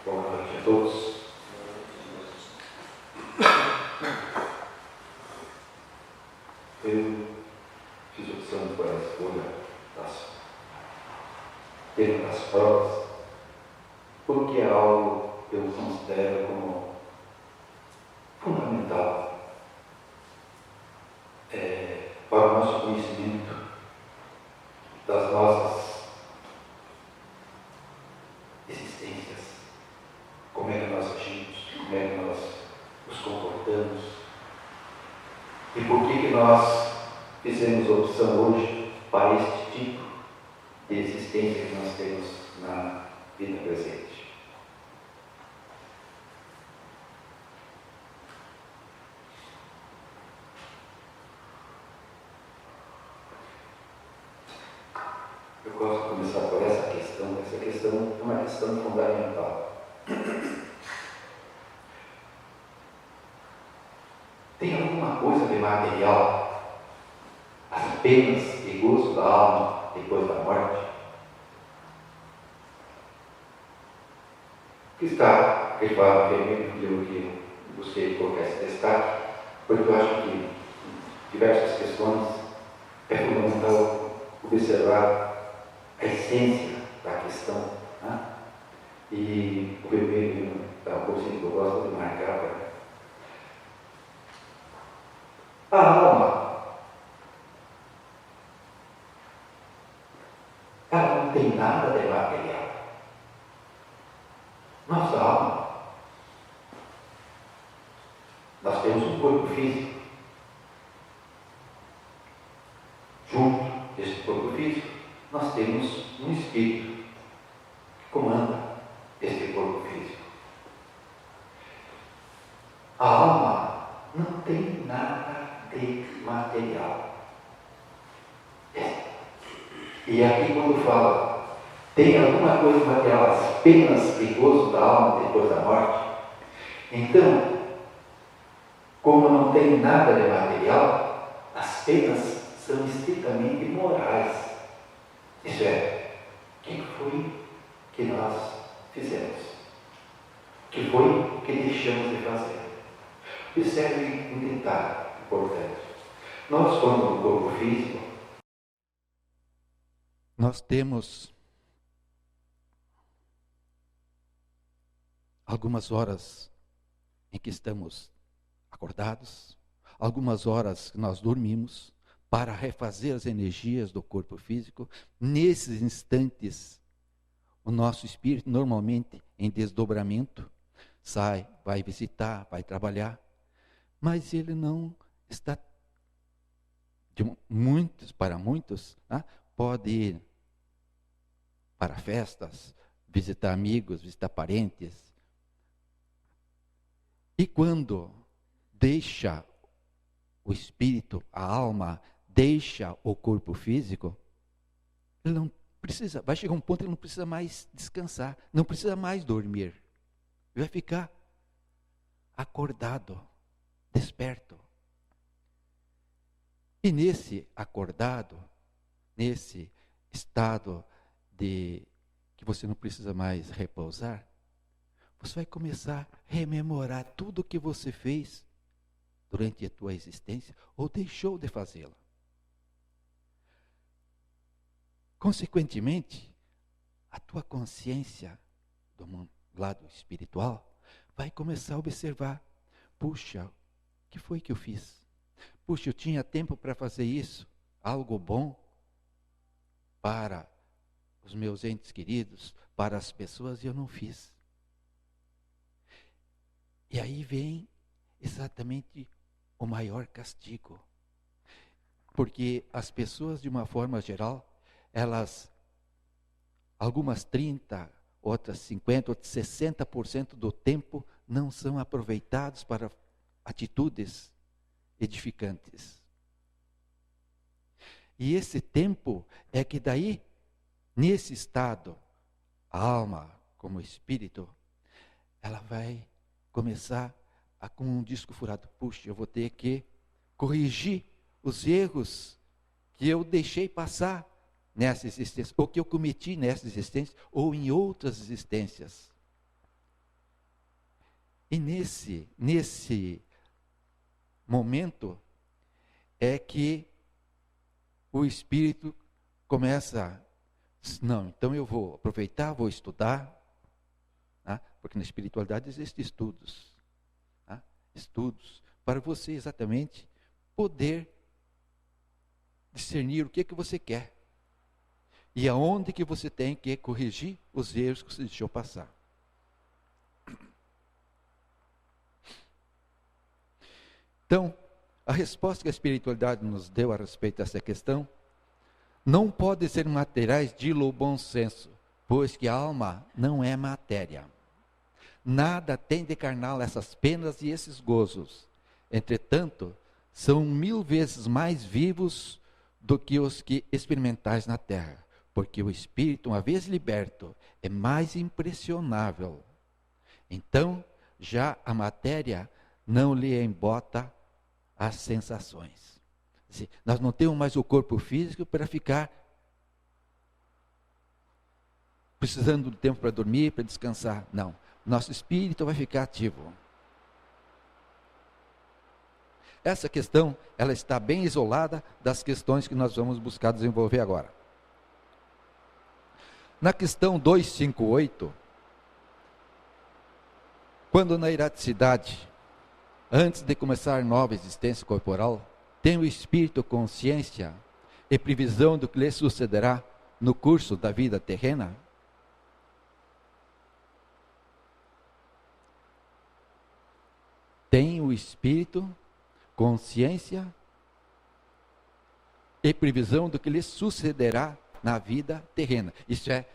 Boa noite a todos. Eu fiz opção por a escolha tema das provas, porque é algo que eu considero como fundamental para o nosso conhecimento das nossas existências, como é que nós agimos, como é que nós nos comportamos e por que nós fizemos a opção hoje para este tipo de existência que nós temos na vida presente. Eu gosto de começar por essa questão. Essa questão é uma questão fundamental. Tem alguma coisa de material apenas de gozo da alma depois da morte? Que está gravado vermelho, que eu busquei colocar esse destaque, porque eu acho que em diversas questões é fundamental observar a essência da questão, né? E o vermelho é uma coisa que eu gosto de marcar. A alma, ela não tem nada de material. Nossa alma, nós temos um corpo físico. Junto desse corpo físico, nós temos um espírito que comanda este corpo físico. A alma não tem nada de material. E aqui quando fala, tem alguma coisa material apenas de gozo da alma depois da morte? Então, como não tem nada de material, as penas são estritamente morais. Isso é, o que foi que nós fizemos? O que foi que deixamos de fazer? Observe um detalhe importante. Nós, quando no corpo físico, nós temos algumas horas em que estamos acordados, algumas horas que nós dormimos para refazer as energias do corpo físico. Nesses instantes, o nosso espírito, normalmente em desdobramento, sai, vai visitar, vai trabalhar, mas ele não está, para muitos, né, pode ir para festas, visitar amigos, visitar parentes. E quando deixa o espírito, a alma, deixa o corpo físico, ele não precisa, vai chegar um ponto que ele não precisa mais descansar, não precisa mais dormir. Ele vai ficar acordado, desperto. E nesse acordado, nesse estado de que você não precisa mais repousar, você vai começar a rememorar tudo o que você fez durante a tua existência ou deixou de fazê-la. Consequentemente, a tua consciência do lado espiritual vai começar a observar: puxa, o que foi que eu fiz? Puxa, eu tinha tempo para fazer isso, algo bom para os meus entes queridos, para as pessoas, e eu não fiz. E aí vem exatamente o maior castigo. Porque as pessoas, de uma forma geral, elas, algumas 30%, outras 50%, outras 60% do tempo não são aproveitados para atitudes edificantes. E esse tempo é que daí, nesse estado, a alma, como espírito, ela vai começar com um disco furado. Puxa, eu vou ter que corrigir os erros que eu deixei passar nessa existência, ou que eu cometi nessa existência, ou em outras existências. E nesse momento é que o espírito começa, não, então eu vou aproveitar, vou estudar, tá? Porque na espiritualidade existem estudos, tá? Estudos para você exatamente poder discernir o que você quer e aonde que você tem que corrigir os erros que você deixou passar. Então, a resposta que a espiritualidade nos deu a respeito dessa questão não pode ser materiais de bom senso, pois que a alma não é matéria. Nada tem de carnal essas penas e esses gozos. Entretanto, são 1000 vezes mais vivos do que os que experimentais na terra, porque o espírito, uma vez liberto, é mais impressionável. Então, já a matéria não lhe embota as sensações. Nós não temos mais o corpo físico para ficar precisando do tempo para dormir, para descansar. Não. Nosso espírito vai ficar ativo. Essa questão, ela está bem isolada das questões que nós vamos buscar desenvolver agora. Na questão 258, quando na erraticidade, antes de começar nova existência corporal, tem o espírito consciência e previsão do que lhe sucederá no curso da vida terrena? Tem o espírito consciência e previsão do que lhe sucederá na vida terrena. Isso é,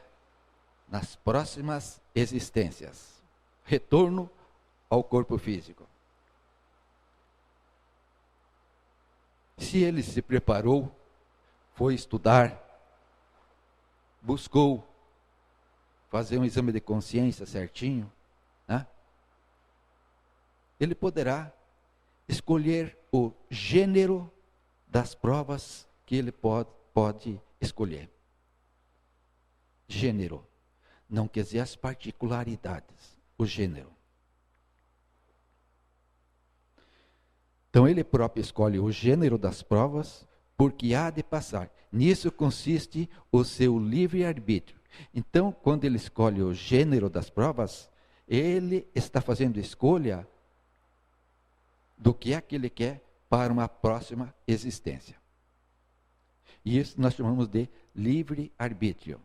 nas próximas existências. Retorno ao corpo físico. Se ele se preparou, foi estudar, buscou fazer um exame de consciência certinho, né? Ele poderá escolher o gênero das provas que ele pode escolher. Gênero. Não quer dizer as particularidades, o gênero. Então ele próprio escolhe o gênero das provas, porque há de passar. Nisso consiste o seu livre-arbítrio. Então, quando ele escolhe o gênero das provas, ele está fazendo escolha do que é que ele quer para uma próxima existência. E isso nós chamamos de livre-arbítrio.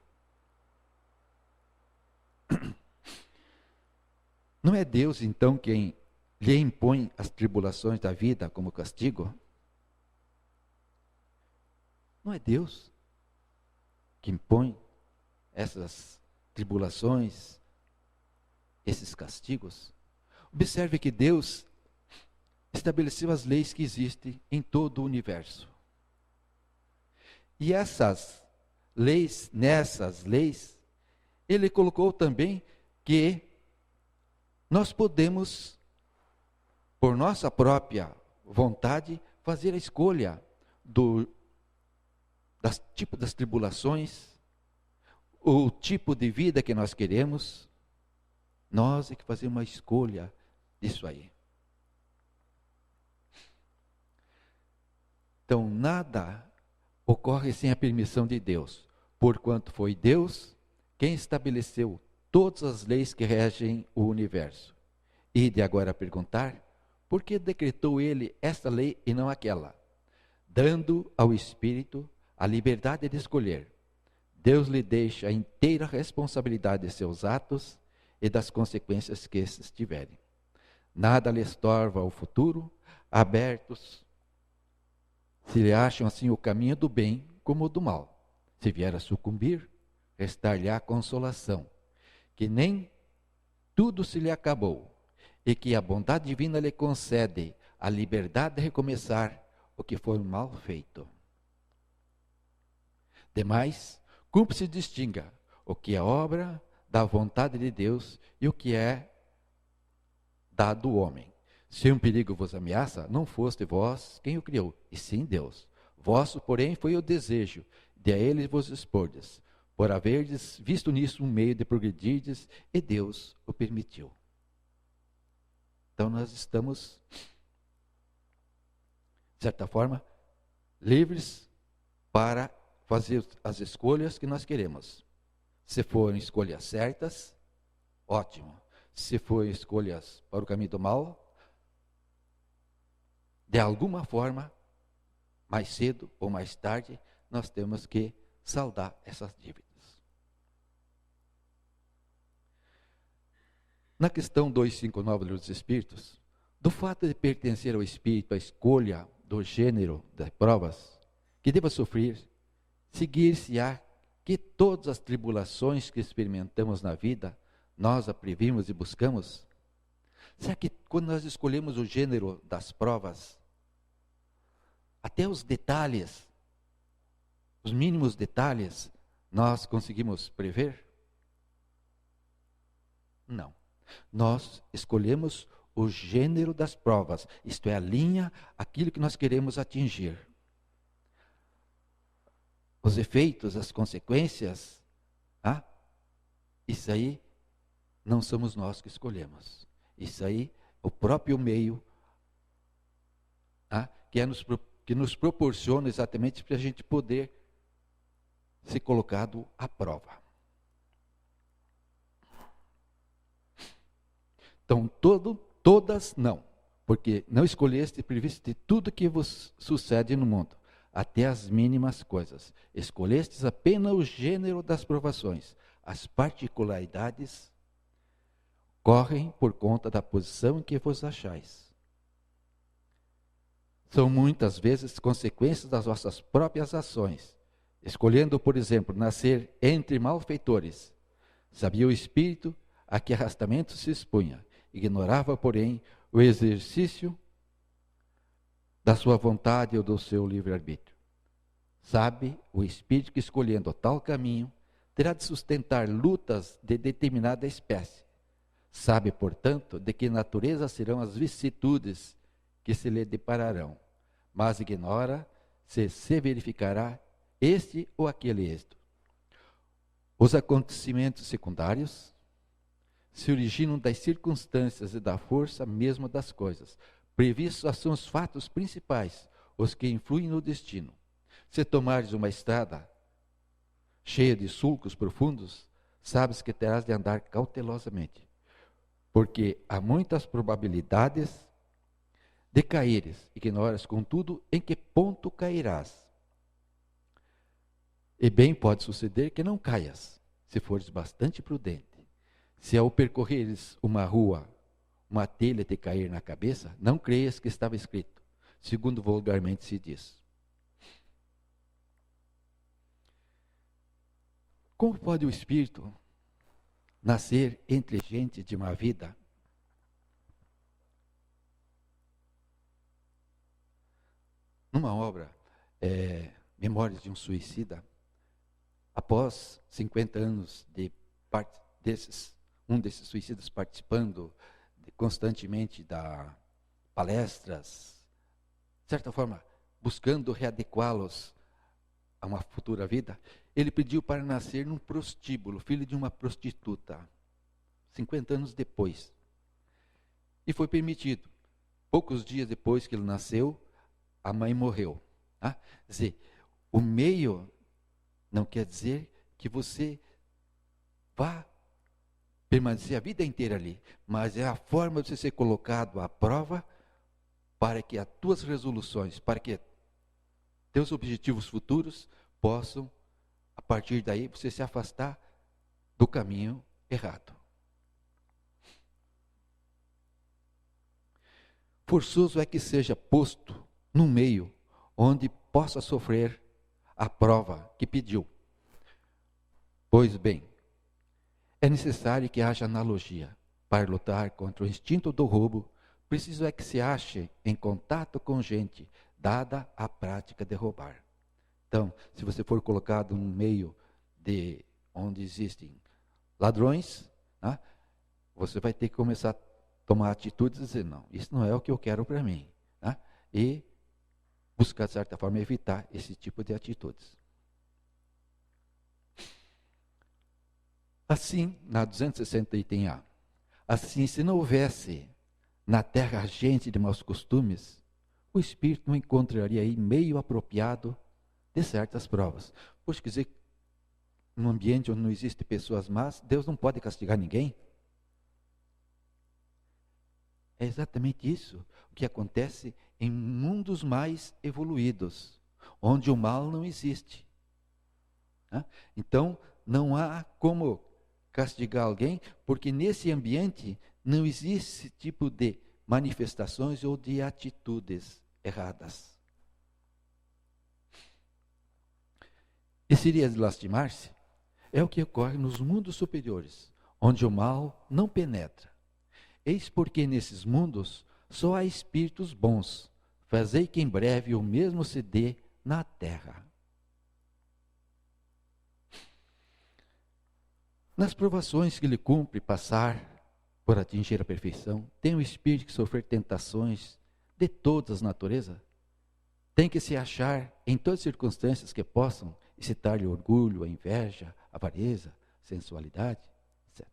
Não é Deus, então, quem lhe impõe as tribulações da vida como castigo? Não é Deus que impõe essas tribulações, esses castigos? Observe que Deus estabeleceu as leis que existem em todo o universo. E essas leis, nessas leis, Ele colocou também que nós podemos, por nossa própria vontade, fazer a escolha das tipo das tribulações, o tipo de vida que nós queremos. Nós é que fazemos uma escolha disso aí. Então, nada ocorre sem a permissão de Deus, porquanto foi Deus quem estabeleceu todas as leis que regem o universo. E de agora perguntar, por que decretou Ele esta lei e não aquela? Dando ao Espírito a liberdade de escolher. Deus lhe deixa a inteira responsabilidade de seus atos e das consequências que esses tiverem. Nada lhes torva o futuro, abertos, se lhe acham assim o caminho do bem como o do mal. Se vier a sucumbir, restar-lhe-á consolação, que nem tudo se lhe acabou, e que a bondade divina lhe concede a liberdade de recomeçar o que foi mal feito. Demais, cumpre se distinga o que é obra da vontade de Deus e o que é dado do homem. Se um perigo vos ameaça, não foste vós quem o criou, e sim Deus. Vosso, porém, foi o desejo, de a ele vos expordes, por haverdes visto nisso um meio de progredirdes, e Deus o permitiu. Então nós estamos, de certa forma, livres para fazer as escolhas que nós queremos. Se forem escolhas certas, ótimo. Se forem escolhas para o caminho do mal, de alguma forma, mais cedo ou mais tarde, nós temos que saldar essas dívidas. Na questão 259 do Livro dos Espíritos, do fato de pertencer ao Espírito a escolha do gênero das provas que deva sofrer, seguir-se-á que todas as tribulações que experimentamos na vida, nós a previmos e buscamos? Será que quando nós escolhemos o gênero das provas, até os detalhes, os mínimos detalhes, nós conseguimos prever? Não. Nós escolhemos o gênero das provas, isto é, a linha, aquilo que nós queremos atingir. Os efeitos, as consequências, isso aí não somos nós que escolhemos. Isso aí, o próprio meio que nos proporciona exatamente para a gente poder ser colocado à prova. Então, todas não, porque não escolheste previste tudo que vos sucede no mundo, até as mínimas coisas. Escolhestes apenas o gênero das provações. As particularidades correm por conta da posição em que vos achais. São muitas vezes consequências das vossas próprias ações. Escolhendo, por exemplo, nascer entre malfeitores, sabia o espírito a que arrastamento se expunha. Ignorava, porém, o exercício da sua vontade ou do seu livre-arbítrio. Sabe o espírito que, escolhendo tal caminho, terá de sustentar lutas de determinada espécie. Sabe, portanto, de que natureza serão as vicissitudes que se lhe depararão, mas ignora se verificará este ou aquele êxito. Os acontecimentos secundários se originam das circunstâncias e da força mesmo das coisas. Previstos são os fatos principais, os que influem no destino. Se tomares uma estrada cheia de sulcos profundos, sabes que terás de andar cautelosamente, porque há muitas probabilidades de caíres, ignoras, contudo, em que ponto cairás. E bem pode suceder que não caias, se fores bastante prudente. Se ao percorreres uma rua, uma telha te cair na cabeça, não creias que estava escrito, segundo vulgarmente se diz. Como pode o espírito nascer entre gente de uma vida? Numa obra, Memórias de um Suicida, após 50 anos de um desses suicidas participando constantemente da palestras, de certa forma, buscando readequá-los a uma futura vida, ele pediu para nascer num prostíbulo, filho de uma prostituta, 50 anos depois. E foi permitido. Poucos dias depois que ele nasceu, a mãe morreu. Quer dizer, o meio não quer dizer que você vá permanecer a vida inteira ali, mas é a forma de você ser colocado à prova para que as tuas resoluções, para que teus objetivos futuros possam, a partir daí, você se afastar do caminho errado. Forçoso é que seja posto num meio onde possa sofrer a prova que pediu. Pois bem, é necessário que haja analogia. Para lutar contra o instinto do roubo, preciso é que se ache em contato com gente dada a prática de roubar. Então, se você for colocado num meio onde existem ladrões, você vai ter que começar a tomar atitudes e dizer, não, isso não é o que eu quero para mim. E buscar, de certa forma, evitar esse tipo de atitudes. Assim, na 260 item A, assim, se não houvesse na terra agente de maus costumes, o espírito não encontraria aí meio apropriado de certas provas. Pois quer dizer, num ambiente onde não existem pessoas más, Deus não pode castigar ninguém? É exatamente isso o que acontece em mundos mais evoluídos, onde o mal não existe. Então, não há como castigar alguém, porque nesse ambiente não existe esse tipo de manifestações ou de atitudes erradas. E seria de lastimar-se? É o que ocorre nos mundos superiores, onde o mal não penetra. Eis porque nesses mundos só há espíritos bons. Fazei que em breve o mesmo se dê na terra. Nas provações que lhe cumpre passar por atingir a perfeição, tem o espírito que sofrer tentações de todas as naturezas. Tem que se achar em todas as circunstâncias que possam excitar-lhe orgulho, a inveja, a avareza, sensualidade, etc.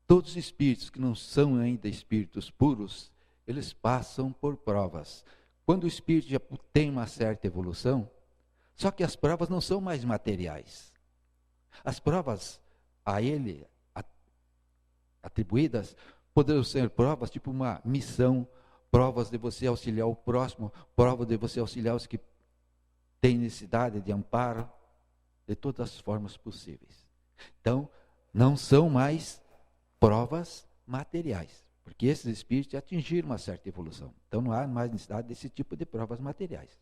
Todos os espíritos que não são ainda espíritos puros, eles passam por provas. Quando o espírito já tem uma certa evolução, só que as provas não são mais materiais. As provas a ele atribuídas poderão ser provas tipo uma missão, provas de você auxiliar o próximo, provas de você auxiliar os que têm necessidade de amparo, de todas as formas possíveis. Então, não são mais provas materiais, porque esses espíritos atingiram uma certa evolução. Então, não há mais necessidade desse tipo de provas materiais.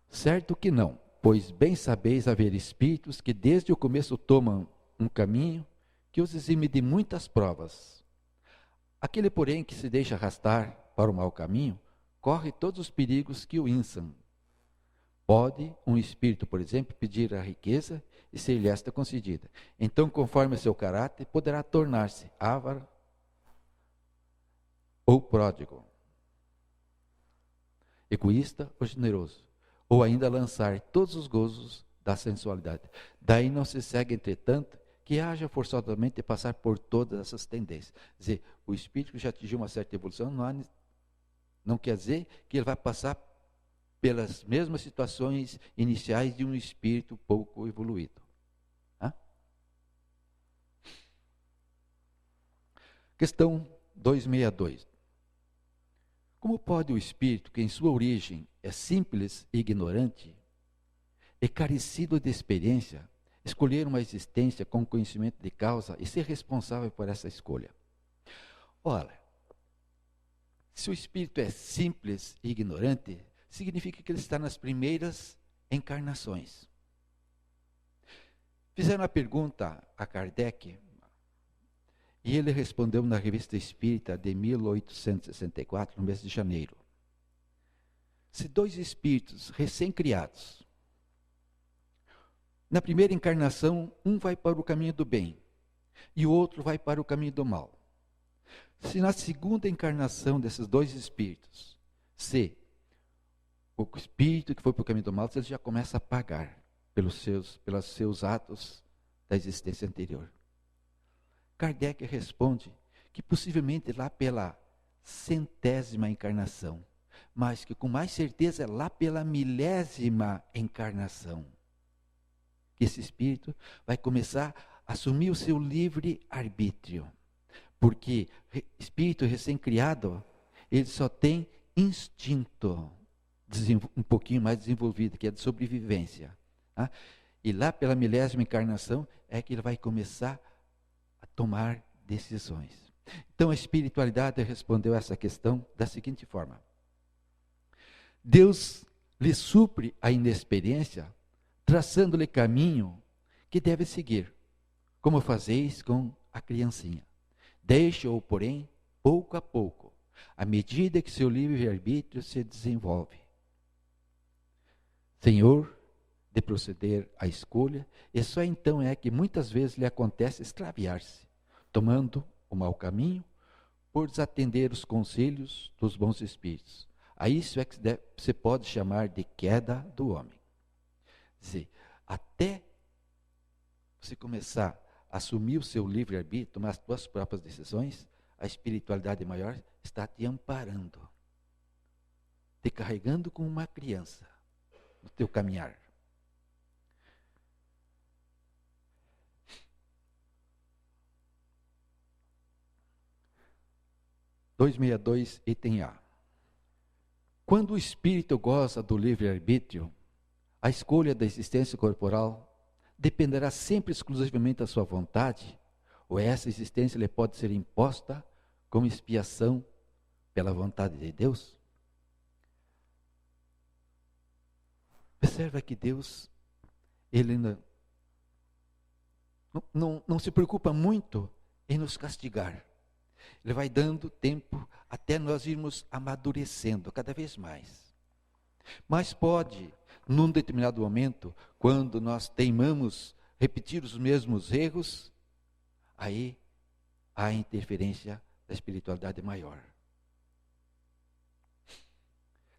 Certo que não, pois bem sabeis haver espíritos que desde o começo tomam um caminho que os exime de muitas provas. Aquele, porém, que se deixa arrastar para o mau caminho, corre todos os perigos que o inçam. Pode um espírito, por exemplo, pedir a riqueza e ser-lhe esta concedida. Então, conforme o seu caráter, poderá tornar-se avaro ou pródigo, egoísta ou generoso, ou ainda lançar todos os gozos da sensualidade. Daí não se segue, entretanto, que haja forçosamente de passar por todas essas tendências. Quer dizer, o espírito que já atingiu uma certa evolução não quer dizer que ele vai passar pelas mesmas situações iniciais de um espírito pouco evoluído. Questão 262. Como pode o espírito, que em sua origem é simples e ignorante, e carecido de experiência, escolher uma existência com conhecimento de causa e ser responsável por essa escolha? Ora, se o espírito é simples e ignorante, significa que ele está nas primeiras encarnações. Fizeram a pergunta a Kardec, e ele respondeu na Revista Espírita de 1864, no mês de janeiro. Se dois espíritos recém-criados, na primeira encarnação, um vai para o caminho do bem e o outro vai para o caminho do mal. Se na segunda encarnação desses dois espíritos, se o espírito que foi para o caminho do mal, ele já começa a pagar pelos seus atos da existência anterior. Kardec responde que possivelmente lá pela 100ª encarnação, mas que com mais certeza é lá pela 1000ª encarnação, que esse espírito vai começar a assumir o seu livre arbítrio. Porque espírito recém-criado, ele só tem instinto um pouquinho mais desenvolvido, que é de sobrevivência. E lá pela 1000ª encarnação é que ele vai começar a tomar decisões. Então a espiritualidade respondeu a essa questão da seguinte forma: Deus lhe supre a inexperiência, traçando-lhe caminho que deve seguir, como fazeis com a criancinha. Deixa-o, porém, pouco a pouco, à medida que seu livre-arbítrio se desenvolve. Senhor, de proceder à escolha, e só então é que muitas vezes lhe acontece extraviar-se, tomando o mau caminho, por desatender os conselhos dos bons espíritos. A isso é que se pode chamar de queda do homem. Quer dizer, até você começar a assumir o seu livre-arbítrio, tomar as suas próprias decisões, a espiritualidade maior está te amparando, te carregando como uma criança no teu caminhar. (262) item A. Quando o espírito goza do livre-arbítrio, a escolha da existência corporal dependerá sempre exclusivamente da sua vontade, ou essa existência lhe pode ser imposta como expiação pela vontade de Deus? Observa que Deus, Ele não se preocupa muito em nos castigar. Ele vai dando tempo até nós irmos amadurecendo cada vez mais. Mas pode, num determinado momento, quando nós teimamos repetir os mesmos erros, aí há a interferência da espiritualidade maior.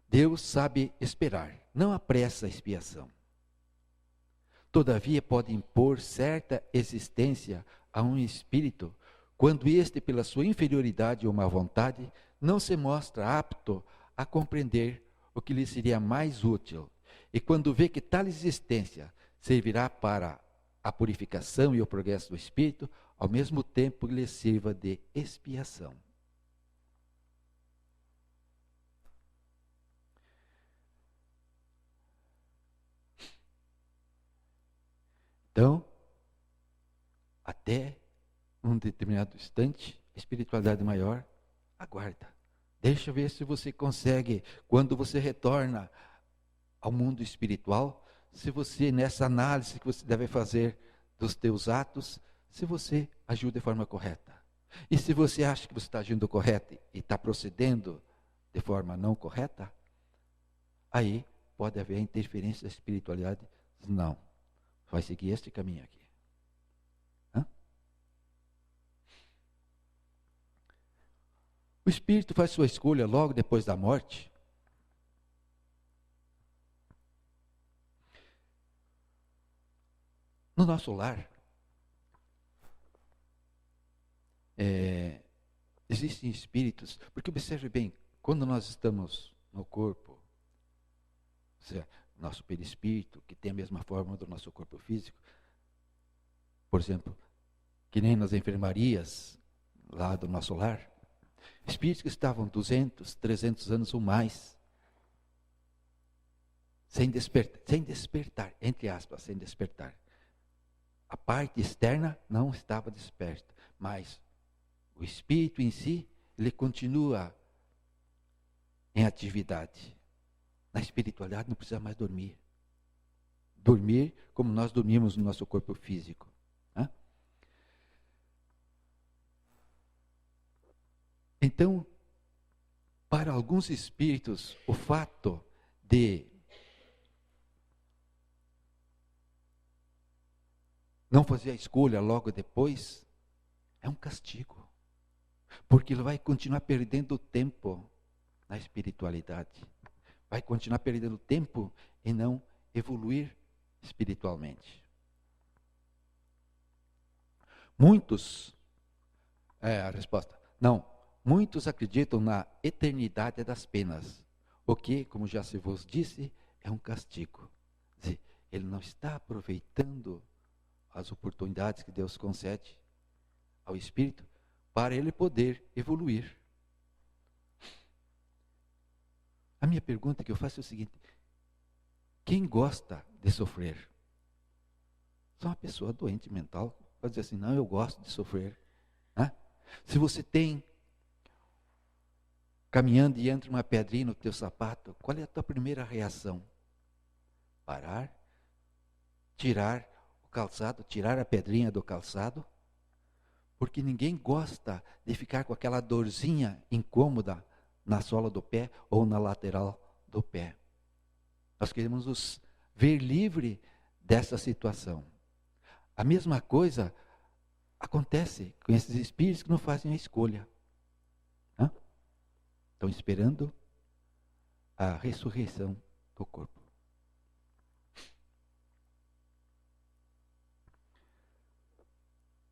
Deus sabe esperar, não apressa a expiação. Todavia pode impor certa existência a um espírito, quando este, pela sua inferioridade ou má vontade, não se mostra apto a compreender o que lhe seria mais útil, e quando vê que tal existência servirá para a purificação e o progresso do espírito, ao mesmo tempo lhe sirva de expiação. Então, até um determinado instante, a espiritualidade maior aguarda. Deixa eu ver se você consegue, quando você retorna ao mundo espiritual, se você, nessa análise que você deve fazer dos teus atos, se você agiu de forma correta. E se você acha que você está agindo correto e está procedendo de forma não correta, aí pode haver a interferência da espiritualidade. Não, vai seguir este caminho aqui. O espírito faz sua escolha logo depois da morte. No nosso lar, existem espíritos, porque observe bem, quando nós estamos no corpo, nosso perispírito, que tem a mesma forma do nosso corpo físico, por exemplo, que nem nas enfermarias lá do nosso lar, espíritos que estavam 200, 300 anos ou mais, sem despertar, entre aspas, sem despertar. A parte externa não estava desperta, mas o espírito em si, ele continua em atividade. Na espiritualidade não precisa mais dormir. Dormir como nós dormimos no nosso corpo físico. Então, para alguns espíritos, o fato de não fazer a escolha logo depois é um castigo, porque ele vai continuar perdendo tempo na espiritualidade, vai continuar perdendo tempo em não evoluir espiritualmente. Muitos, a resposta, não. Muitos acreditam na eternidade das penas, o que, como já se vos disse, é um castigo. Quer dizer, ele não está aproveitando as oportunidades que Deus concede ao espírito para ele poder evoluir. A minha pergunta que eu faço é o seguinte: quem gosta de sofrer? Só uma pessoa doente mental pode dizer assim: não, eu gosto de sofrer. Se você tem caminhando e entra uma pedrinha no teu sapato, qual é a tua primeira reação? Parar, tirar o calçado, tirar a pedrinha do calçado? Porque ninguém gosta de ficar com aquela dorzinha incômoda na sola do pé ou na lateral do pé. Nós queremos nos ver livre dessa situação. A mesma coisa acontece com esses espíritos que não fazem a escolha. Estão esperando a ressurreição do corpo.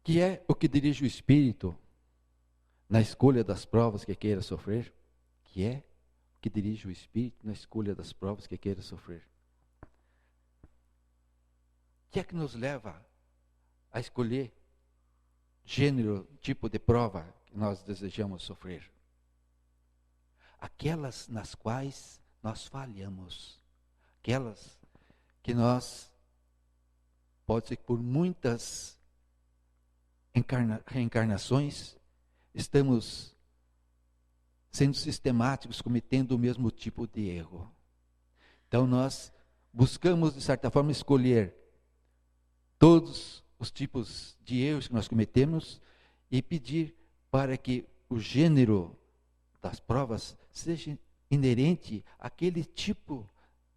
Que é o que dirige o espírito na escolha das provas que queira sofrer? Que é o que dirige o espírito na escolha das provas que queira sofrer? Que é que nos leva a escolher gênero, tipo de prova que nós desejamos sofrer? Aquelas nas quais nós falhamos, aquelas que nós, pode ser que por muitas reencarnações, estamos sendo sistemáticos, cometendo o mesmo tipo de erro. Então nós buscamos, de certa forma, escolher todos os tipos de erros que nós cometemos e pedir para que o gênero das provas seja inerente àquele tipo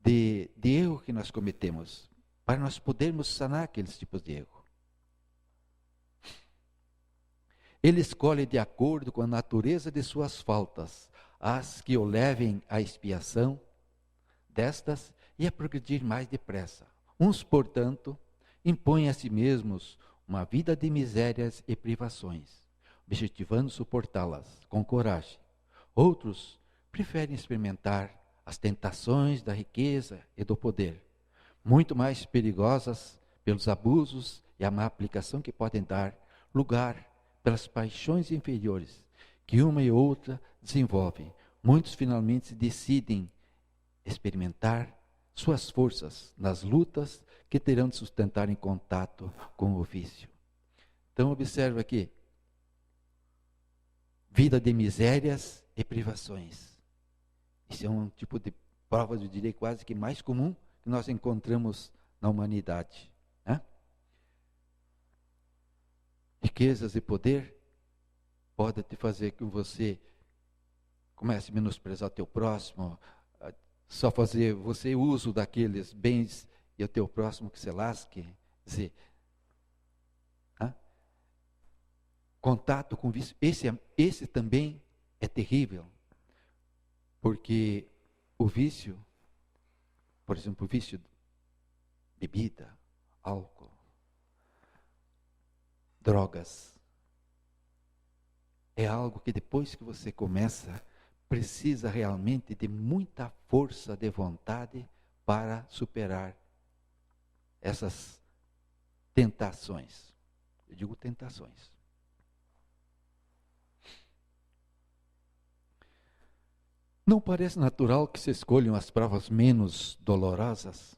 de erro que nós cometemos, para nós podermos sanar aqueles tipos de erro. Ele escolhe de acordo com a natureza de suas faltas, as que o levem à expiação destas e a progredir mais depressa. Uns, portanto, impõem a si mesmos uma vida de misérias e privações, objetivando suportá-las com coragem. Outros preferem experimentar as tentações da riqueza e do poder, muito mais perigosas pelos abusos e a má aplicação que podem dar lugar pelas paixões inferiores que uma e outra desenvolvem. Muitos finalmente decidem experimentar suas forças nas lutas que terão de sustentar em contato com o vício. Então observa aqui, vida de misérias e privações. Isso é um tipo de prova, eu diria, quase que mais comum que nós encontramos na humanidade. Né? Riquezas e poder podem te fazer com que você comece a menosprezar o teu próximo, só fazer você uso daqueles bens e o teu próximo que se lasque. Quer dizer, contato com vício, esse também é terrível, porque o vício, por exemplo, o vício de bebida, álcool, drogas, é algo que depois que você começa, precisa realmente de muita força de vontade para superar essas tentações. Eu digo tentações. Não parece natural que se escolham as provas menos dolorosas?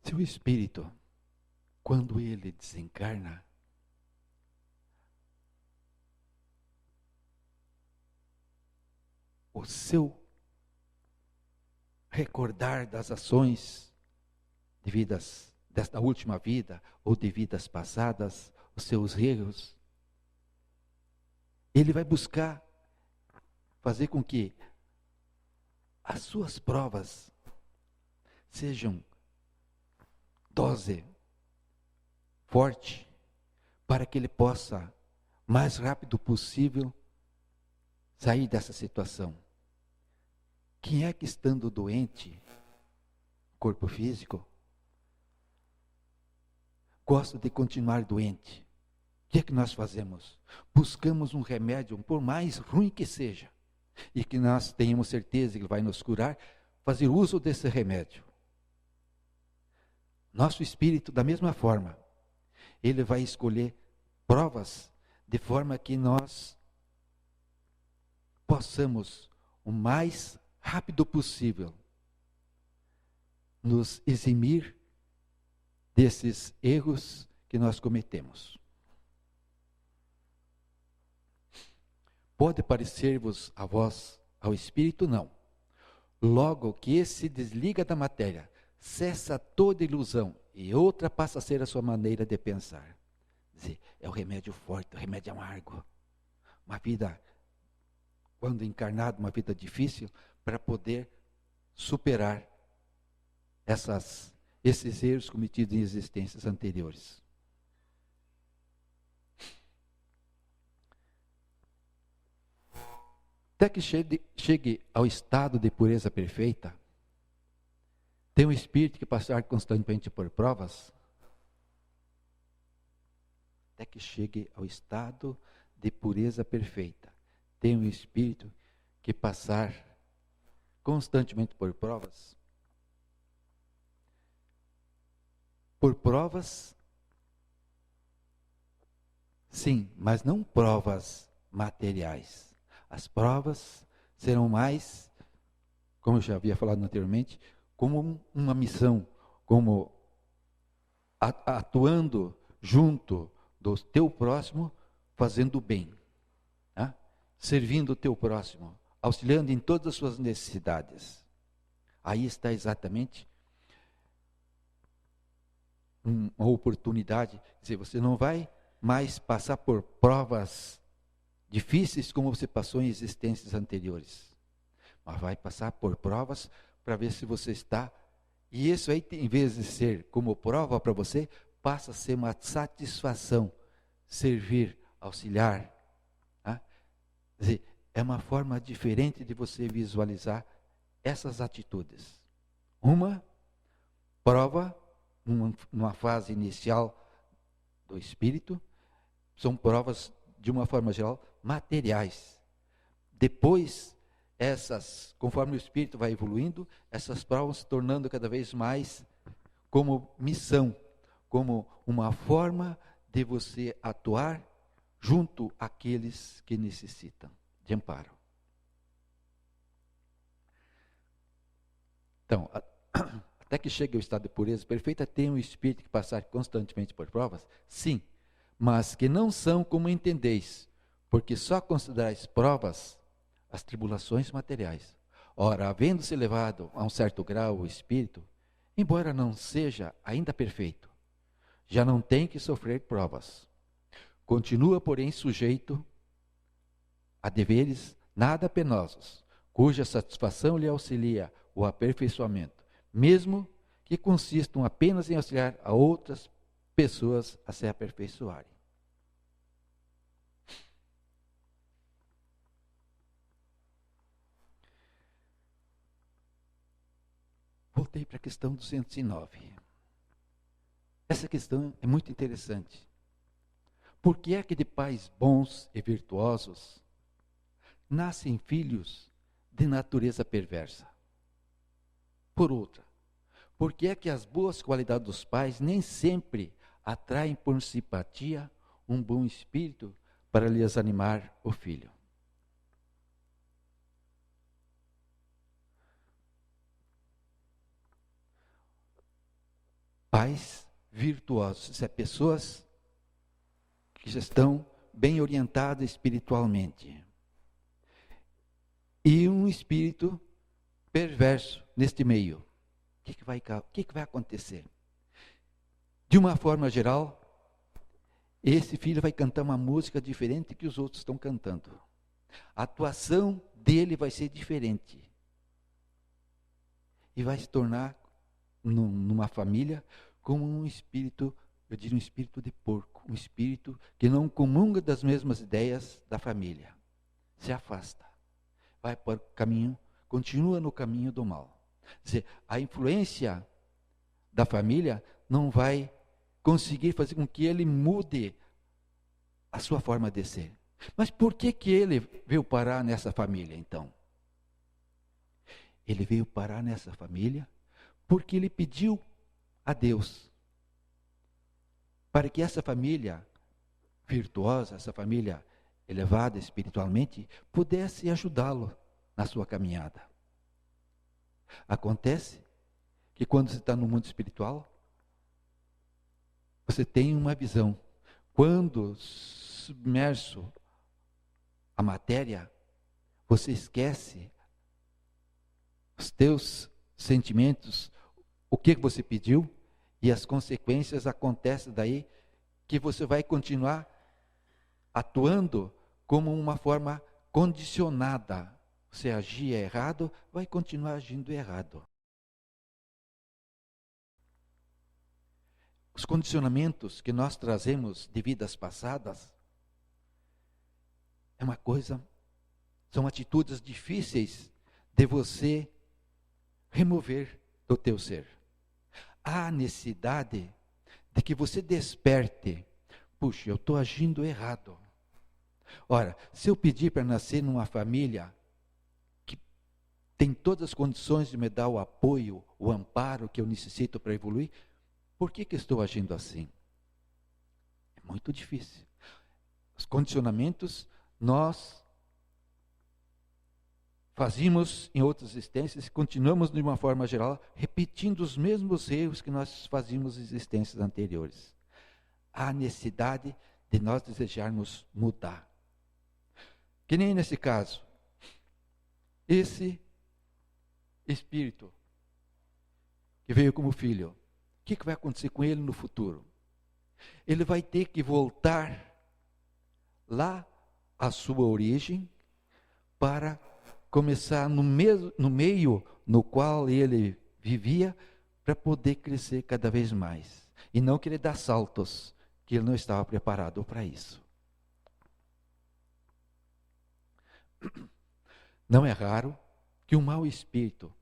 Se o espírito, quando ele desencarna, o seu recordar das ações devidas desta última vida ou de vidas passadas, os seus erros, ele vai buscar fazer com que as suas provas sejam dose forte, para que ele possa, mais rápido possível, sair dessa situação. Quem é que, estando doente, corpo físico, gosta de continuar doente? O que é que nós fazemos? Buscamos um remédio, por mais ruim que seja, e que nós tenhamos certeza que ele vai nos curar, fazer uso desse remédio. Nosso espírito, da mesma forma, ele vai escolher provas de forma que nós possamos, o mais rápido possível, nos eximir desses erros que nós cometemos. Pode parecer-vos a vós, ao espírito, não. Logo que esse se desliga da matéria, cessa toda ilusão e outra passa a ser a sua maneira de pensar. Dizer, é o remédio forte, o remédio amargo. Uma vida, quando encarnado, uma vida difícil, para poder superar esses erros cometidos em existências anteriores. Até que chegue ao estado de pureza perfeita, Tem um espírito que passar constantemente por provas, até que chegue ao estado de pureza perfeita. Tem um espírito que passar constantemente por provas. Por provas, sim, mas não provas materiais. As provas serão mais, como eu já havia falado anteriormente, como uma missão, como atuando junto do teu próximo, fazendo o bem, tá? Servindo o teu próximo, auxiliando em todas as suas necessidades. Aí está exatamente uma oportunidade, quer dizer, você não vai mais passar por provas difíceis como você passou em existências anteriores, mas vai passar por provas para ver se você está, e isso aí, em vez de ser como prova para você, passa a ser uma satisfação, servir, auxiliar, tá? Quer dizer, é uma forma diferente de você visualizar essas atitudes. Uma prova, numa fase inicial do espírito, são provas, de uma forma geral, materiais. Depois, conforme o espírito vai evoluindo, essas provas se tornando cada vez mais como missão, como uma forma de você atuar junto àqueles que necessitam de amparo. Então, até que chegue ao estado de pureza perfeita, tem um espírito que passar constantemente por provas? Sim, mas que não são como entendeis, porque só considerais provas as tribulações materiais. Ora, havendo-se elevado a um certo grau o espírito, embora não seja ainda perfeito, já não tem que sofrer provas. Continua, porém, sujeito a deveres nada penosos, cuja satisfação lhe auxilia o aperfeiçoamento, mesmo que consistam apenas em auxiliar a outras pessoas a se aperfeiçoarem. Voltei para a questão 209. Essa questão é muito interessante. Por que é que de pais bons e virtuosos nascem filhos de natureza perversa? Por outra, por que é que as boas qualidades dos pais nem sempre atraem por simpatia um bom espírito para lhes animar o filho? Pais virtuosos, isso é, pessoas que já estão bem orientadas espiritualmente. E um espírito perverso neste meio. O que vai acontecer? De uma forma geral, esse filho vai cantar uma música diferente que os outros estão cantando. A atuação dele vai ser diferente. E vai se tornar, numa família, como um espírito, eu diria um espírito de porco, um espírito que não comunga das mesmas ideias da família. Se afasta. Vai para o caminho, continua no caminho do mal. Quer dizer, a influência da família não vai conseguir fazer com que ele mude a sua forma de ser. Mas por que ele veio parar nessa família, então? Ele veio parar nessa família porque ele pediu a Deus para que essa família virtuosa, essa família elevada espiritualmente, pudesse ajudá-lo na sua caminhada. Acontece que quando você está no mundo espiritual, você tem uma visão. Quando submerso à matéria, você esquece os teus sentimentos, o que você pediu, e as consequências acontecem daí, que você vai continuar atuando como uma forma condicionada. Você agir errado, vai continuar agindo errado. Os condicionamentos que nós trazemos de vidas passadas é uma coisa, são atitudes difíceis de você remover do teu ser. Há necessidade de que você desperte. Puxa, eu estou agindo errado. Ora, se eu pedir para nascer numa família que tem todas as condições de me dar o apoio, o amparo que eu necessito para evoluir, por que estou agindo assim? É muito difícil. Os condicionamentos nós fazíamos em outras existências e continuamos, de uma forma geral, repetindo os mesmos erros que nós fazíamos em existências anteriores. Há necessidade de nós desejarmos mudar. Que nem nesse caso, esse espírito que veio como filho, o que vai acontecer com ele no futuro? Ele vai ter que voltar lá à sua origem para começar no meio no qual ele vivia, para poder crescer cada vez mais. E não querer dar saltos, que ele não estava preparado para isso. Não é raro que um mau espírito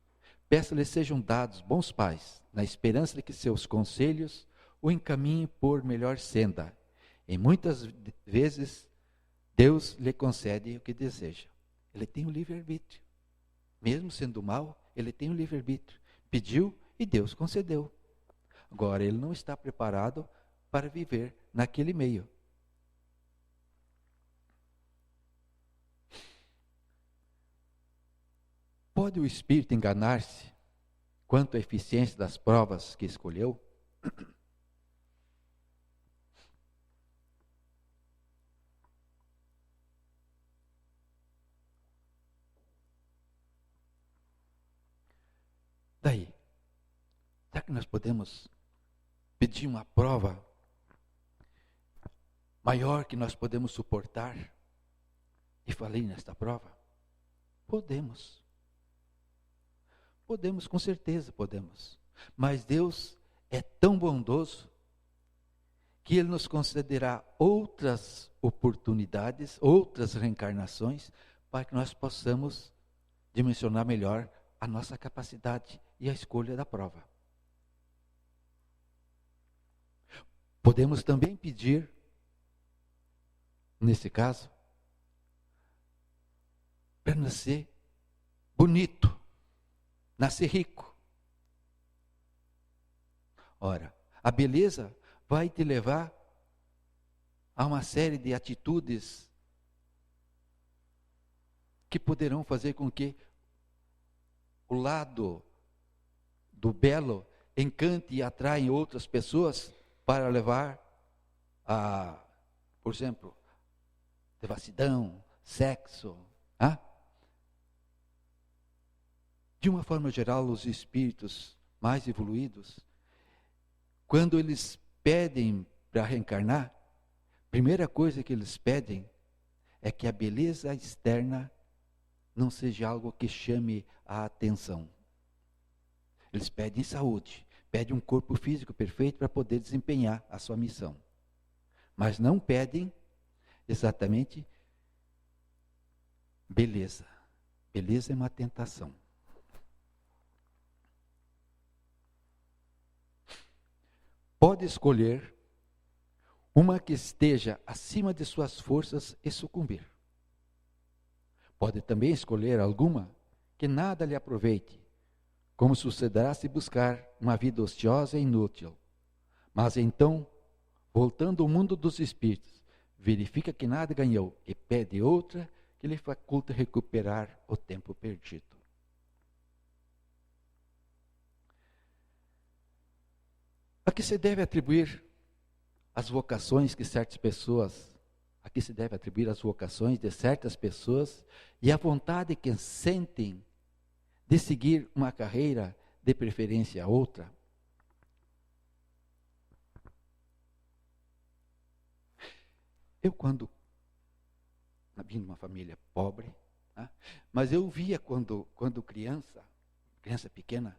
peça-lhe sejam dados bons pais, na esperança de que seus conselhos o encaminhem por melhor senda. E muitas vezes Deus lhe concede o que deseja. Ele tem o livre-arbítrio. Mesmo sendo mau, ele tem o livre-arbítrio. Pediu e Deus concedeu. Agora, ele não está preparado para viver naquele meio. Pode o espírito enganar-se quanto à eficiência das provas que escolheu? Daí, será que nós podemos pedir uma prova maior que nós podemos suportar? E falei nesta prova? Podemos. Podemos, com certeza podemos. Mas Deus é tão bondoso que Ele nos concederá outras oportunidades, outras reencarnações, para que nós possamos dimensionar melhor a nossa capacidade e a escolha da prova. Podemos também pedir, nesse caso, para nascer bonito, nascer rico. Ora, a beleza vai te levar a uma série de atitudes que poderão fazer com que o lado do belo encante e atraia outras pessoas para levar a, por exemplo, devassidão, sexo. De uma forma geral, os espíritos mais evoluídos, quando eles pedem para reencarnar, a primeira coisa que eles pedem é que a beleza externa não seja algo que chame a atenção. Eles pedem saúde, pedem um corpo físico perfeito para poder desempenhar a sua missão. Mas não pedem exatamente beleza. Beleza é uma tentação. Pode escolher uma que esteja acima de suas forças e sucumbir. Pode também escolher alguma que nada lhe aproveite, como sucederá se buscar uma vida ociosa e inútil. Mas então, voltando ao mundo dos espíritos, verifica que nada ganhou e pede outra que lhe faculte recuperar o tempo perdido. A que se deve atribuir as vocações que certas pessoas, a que se deve atribuir as vocações de certas pessoas e a vontade que sentem de seguir uma carreira, de preferência a outra? Eu, quando vim de uma família pobre, mas eu via quando criança pequena,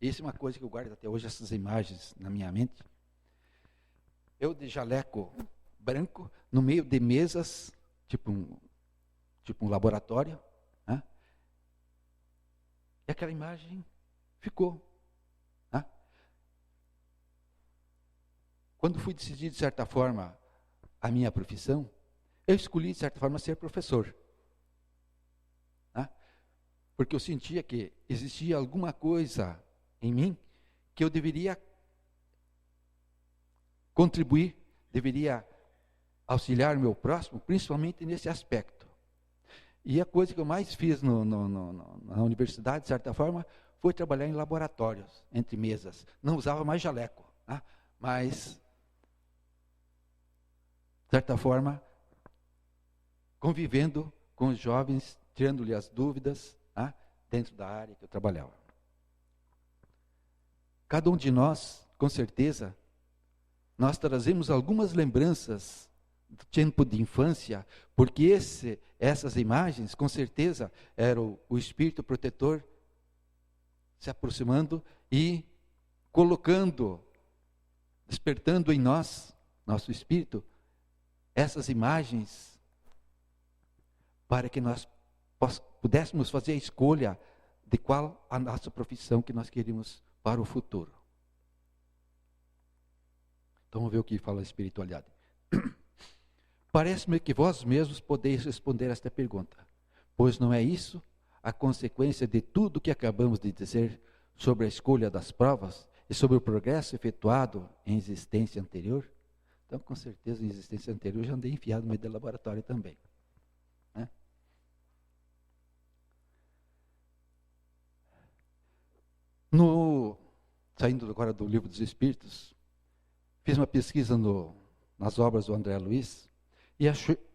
isso é uma coisa que eu guardo até hoje, essas imagens na minha mente. Eu de jaleco branco, no meio de mesas, tipo um laboratório. E aquela imagem ficou. quando fui decidir, de certa forma, a minha profissão, eu escolhi, de certa forma, ser professor. Né? Porque eu sentia que existia alguma coisa em mim que eu deveria contribuir, deveria auxiliar meu próximo, principalmente nesse aspecto. E a coisa que eu mais fiz na universidade, de certa forma, foi trabalhar em laboratórios, entre mesas. Não usava mais jaleco, né? Mas, de certa forma, convivendo com os jovens, tirando-lhe as dúvidas, né? Dentro da área que eu trabalhava. Cada um de nós, com certeza, nós trazemos algumas lembranças do tempo de infância, porque essas imagens, com certeza, eram o espírito protetor se aproximando e colocando, despertando em nós, nosso espírito, essas imagens, para que nós pudéssemos fazer a escolha de qual a nossa profissão que nós queríamos para o futuro. Então vamos ver o que fala a espiritualidade. Parece-me que vós mesmos podeis responder esta pergunta, pois não é isso a consequência de tudo que acabamos de dizer sobre a escolha das provas e sobre o progresso efetuado em existência anterior? Então, com certeza, em existência anterior, eu já andei enfiado no meio do laboratório também. Né? Saindo agora do Livro dos Espíritos, fiz uma pesquisa nas obras do André Luiz, e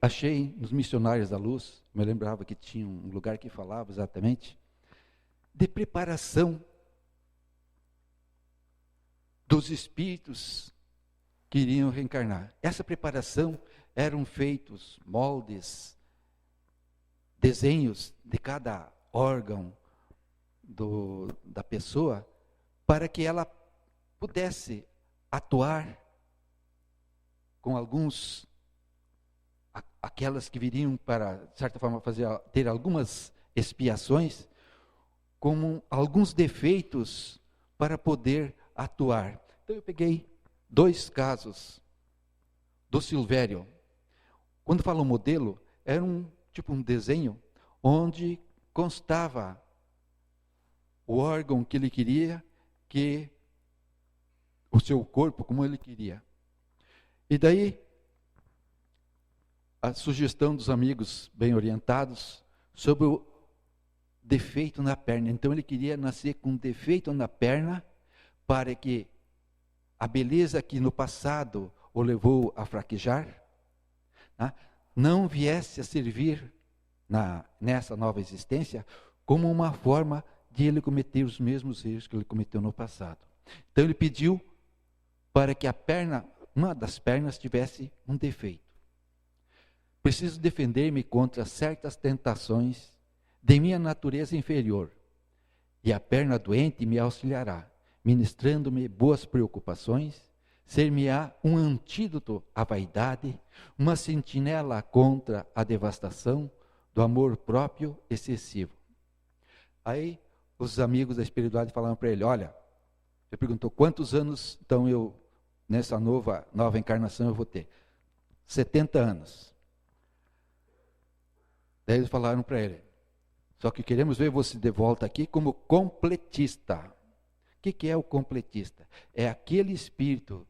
achei nos Missionários da Luz, me lembrava que tinha um lugar que falava exatamente, de preparação dos espíritos que iriam reencarnar. Essa preparação eram feitos moldes, desenhos de cada órgão da pessoa, para que ela pudesse atuar com aquelas que viriam para, de certa forma, ter algumas expiações, como alguns defeitos para poder atuar. Então eu peguei 2 casos do Silvério. Quando falo modelo, era um desenho onde constava o órgão que ele queria, que o seu corpo como ele queria. E daí a sugestão dos amigos bem orientados sobre o defeito na perna. Então ele queria nascer com um defeito na perna para que a beleza que no passado o levou a fraquejar, né, não viesse a servir nessa nova existência como uma forma de ele cometer os mesmos erros que ele cometeu no passado. Então ele pediu para que uma das pernas tivesse um defeito. Preciso defender-me contra certas tentações de minha natureza inferior, e a perna doente me auxiliará, ministrando-me boas preocupações, ser-me-á um antídoto à vaidade, uma sentinela contra a devastação do amor próprio excessivo. Aí os amigos da espiritualidade falaram para ele, olha, ele perguntou, quantos anos então nessa nova encarnação eu vou ter? 70 anos. Daí eles falaram para ele, só que queremos ver você de volta aqui como completista. O que é o completista? É aquele espírito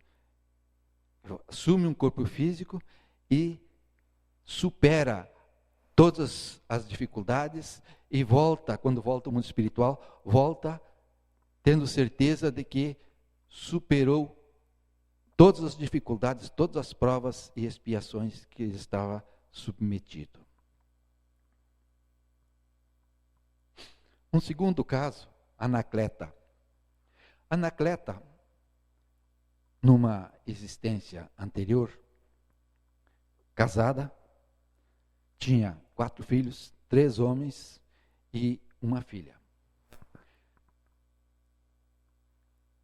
que assume um corpo físico e supera todas as dificuldades e quando volta ao mundo espiritual, volta tendo certeza de que superou todas as dificuldades, todas as provas e expiações que ele estava submetido. Um segundo caso, Anacleta. Anacleta, numa existência anterior, casada, tinha 4 filhos, 3 homens e uma filha.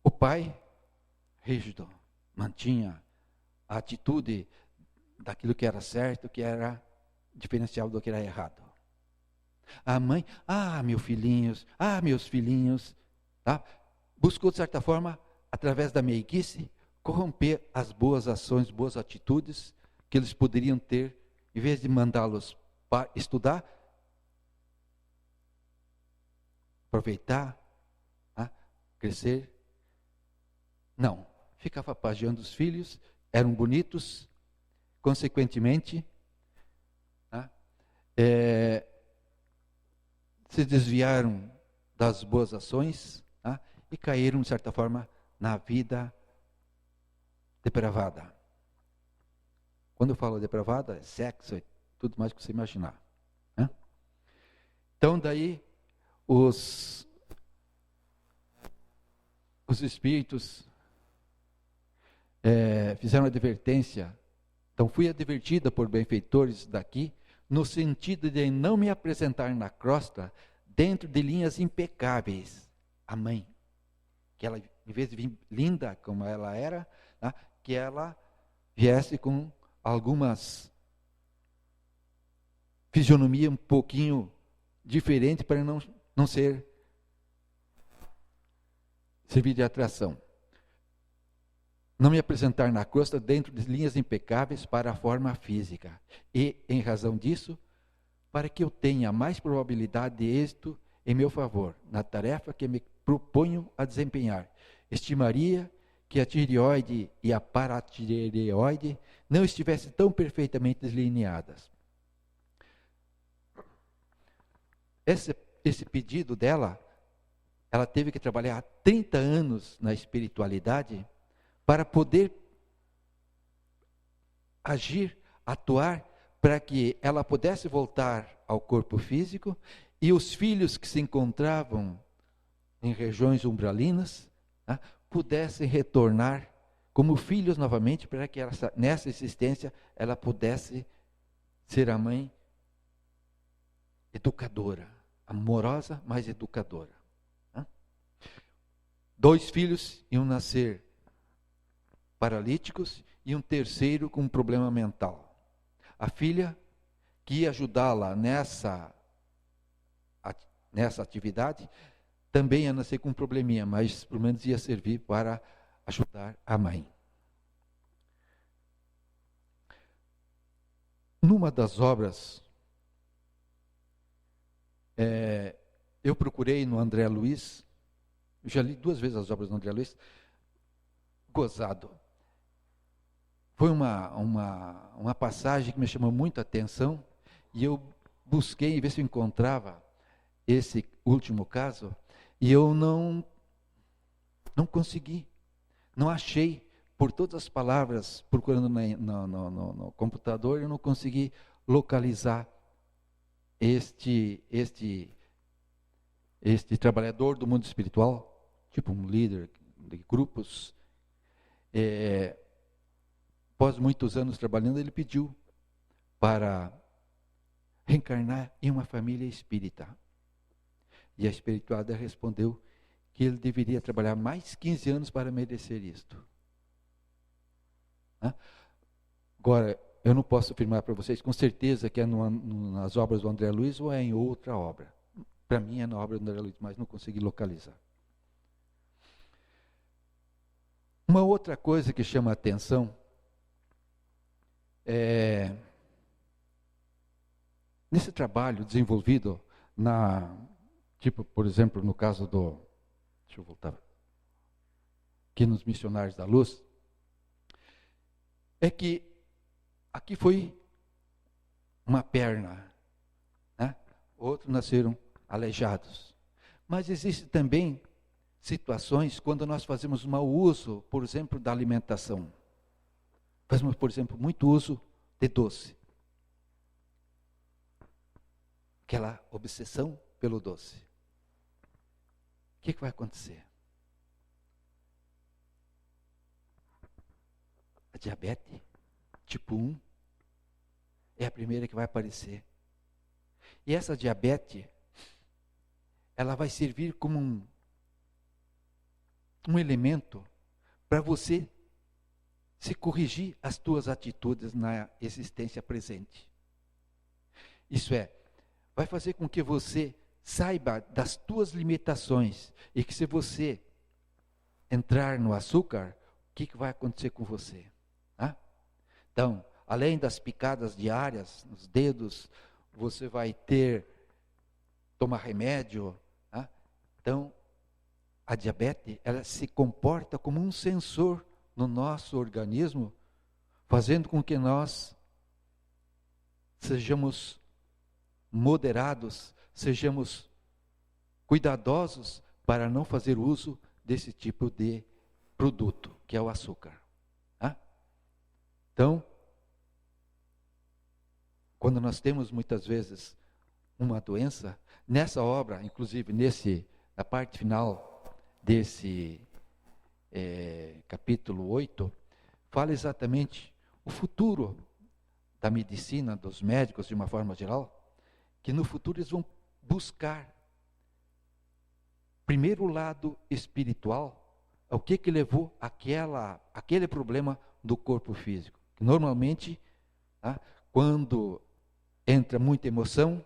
O pai, rígido, mantinha a atitude daquilo que era certo, que era diferencial do que era errado. A mãe, meus filhinhos, tá? Buscou, de certa forma, através da meiguice, corromper as boas ações, boas atitudes que eles poderiam ter, em vez de mandá-los para estudar, aproveitar, crescer. Não, ficava pagiando os filhos, eram bonitos, consequentemente, se desviaram das boas ações e caíram, de certa forma, na vida depravada. Quando eu falo depravada, é sexo, é tudo mais que você imaginar. Então, daí, os espíritos fizeram advertência. Então, fui advertida por benfeitores daqui, no sentido de não me apresentar na crosta dentro de linhas impecáveis. A mãe, que ela, em vez de vir linda como ela era, que ela viesse com algumas fisionomia um pouquinho diferente para não servir de atração. Não me apresentar na crosta dentro de linhas impecáveis para a forma física. E, em razão disso, para que eu tenha mais probabilidade de êxito em meu favor, na tarefa que me proponho a desempenhar. Estimaria que a tireoide e a paratireoide não estivessem tão perfeitamente delineadas. Esse pedido dela, ela teve que trabalhar 30 anos na espiritualidade para poder agir, atuar, para que ela pudesse voltar ao corpo físico e os filhos que se encontravam em regiões umbralinas pudessem retornar como filhos novamente, para que nessa existência ela pudesse ser a mãe educadora, amorosa, mas educadora. 2 filhos iam nascer paralíticos e um terceiro com um problema mental. A filha, que ia ajudá-la nessa atividade, também ia nascer com um probleminha, mas pelo menos ia servir para ajudar a mãe. Numa das obras, eu procurei no André Luiz, eu já li 2 vezes as obras do André Luiz, gozado. Foi uma passagem que me chamou muita atenção, e eu busquei ver se eu encontrava esse último caso, e eu não consegui, não achei. Por todas as palavras, procurando no computador, eu não consegui localizar este trabalhador do mundo espiritual, tipo um líder de grupos. Após muitos anos trabalhando, ele pediu para reencarnar em uma família espírita. E a espiritualidade respondeu que ele deveria trabalhar mais 15 anos para merecer isto. Agora, eu não posso afirmar para vocês com certeza que é nas obras do André Luiz ou é em outra obra. Para mim é na obra do André Luiz, mas não consegui localizar. Uma outra coisa que chama a atenção nesse trabalho desenvolvido por exemplo, no caso deixa eu voltar, aqui nos Missionários da Luz, é que aqui foi uma perna, outros nasceram aleijados. Mas existe também situações quando nós fazemos mau uso, por exemplo, da alimentação. Fazemos, por exemplo, muito uso de doce. Aquela obsessão pelo doce. O que vai acontecer? A diabetes tipo 1 é a primeira que vai aparecer. E essa diabetes, ela vai servir como um elemento para você se corrigir as tuas atitudes na existência presente. Isso vai fazer com que você saiba das tuas limitações e que, se você entrar no açúcar, que vai acontecer com você? Tá? Então, além das picadas diárias nos dedos, você vai tomar remédio. Tá? Então, a diabetes, ela se comporta como um sensor no nosso organismo, fazendo com que nós sejamos moderados, sejamos cuidadosos para não fazer uso desse tipo de produto, que é o açúcar. Tá? Então, quando nós temos muitas vezes uma doença, nessa obra, inclusive na parte final desse capítulo 8, fala exatamente o futuro da medicina, dos médicos de uma forma geral, que no futuro eles vão buscar primeiro o lado espiritual, o que levou aquele problema do corpo físico. Normalmente, tá, quando entra muita emoção,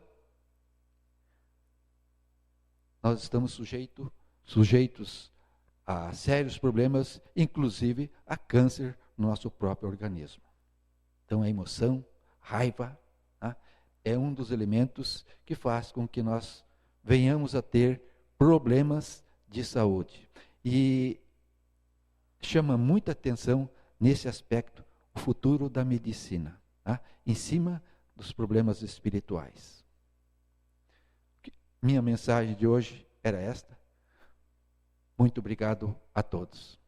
nós estamos sujeitos a sérios problemas, inclusive a câncer no nosso próprio organismo. Então, a emoção, raiva, tá, é um dos elementos que faz com que nós venhamos a ter problemas de saúde. E chama muita atenção nesse aspecto o futuro da medicina, tá, em cima dos problemas espirituais. Minha mensagem de hoje era esta. Muito obrigado a todos.